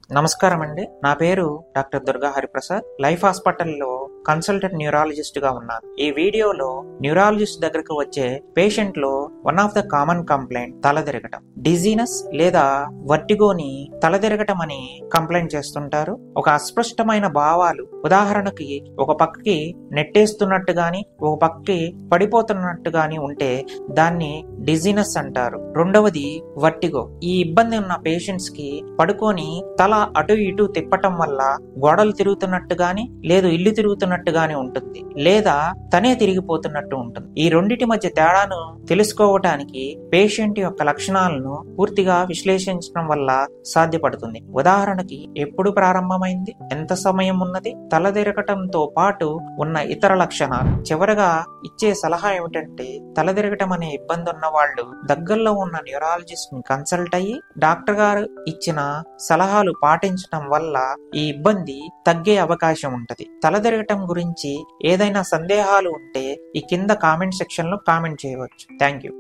నమస్కారం అండి. నా పేరు డాక్టర్ దుర్గా హరిప్రసాద్. లైఫ్ హాస్పిటల్లో కన్సల్టెంట్ న్యూరాలజిస్ట్ గా ఉన్నాను. ఈ వీడియోలో న్యూరాలజిస్ట్ దగ్గరకు వచ్చే పేషెంట్ లో one of the common complaint తలదిరగటం, డిజీనెస్ లేదా వర్టిగోని తలదిరగటం అని కంప్లైంట్ చేస్తుంటారు. ఒక అస్పష్టమైన భావాలు, ఉదాహరణకి ఒక పక్కకి నెట్టేస్తున్నట్టు గాని ఒక పక్కకి పడిపోతున్నట్టు గాని ఉంటే దాన్ని డిజీనెస్ అంటారు. రెండవది వర్టిగో. ఈ ఇబ్బంది ఉన్న పేషెంట్స్ కి పడుకొని తల అటు ఇటు తిప్పటం వల్ల గోడలు తిరుగుతున్నట్టు గాని లేదు ఇల్లు తిరుగుతున్నట్టు గాని ఉంటుంది, లేదా తనే తిరిగిపోతున్నట్టు ఉంటుంది. ఈ రెండిటి మధ్య తేడాను తెలుసుకోవటానికి పేషెంట్ యొక్క లక్షణాలను పూర్తిగా విశ్లేషించడం వల్ల సాధ్యపడుతుంది. ఉదాహరణకి ఎప్పుడు ప్రారంభమైంది, ఎంత సమయం ఉన్నది, తలదిరగటంతో పాటు ఉన్న ఇతర లక్షణాలు. చివరగా ఇచ్చే సలహా ఏమిటంటే, తలదిరగటం అనే ఇబ్బంది ఉన్న వాళ్ళు దగ్గరలో ఉన్న న్యూరాలజిస్ట్ ని కన్సల్ట్ అయ్యి డాక్టర్ గారు ఇచ్చిన సలహాలు పాటించడం వల్ల ఈ ఇబ్బంది తగ్గే అవకాశం ఉంటది. తలదిరగటం గురించి ఏదైనా సందేహాలు ఉంటే ఈ కింద కామెంట్ సెక్షన్ లో కామెంట్ చేయవచ్చు. Thank you.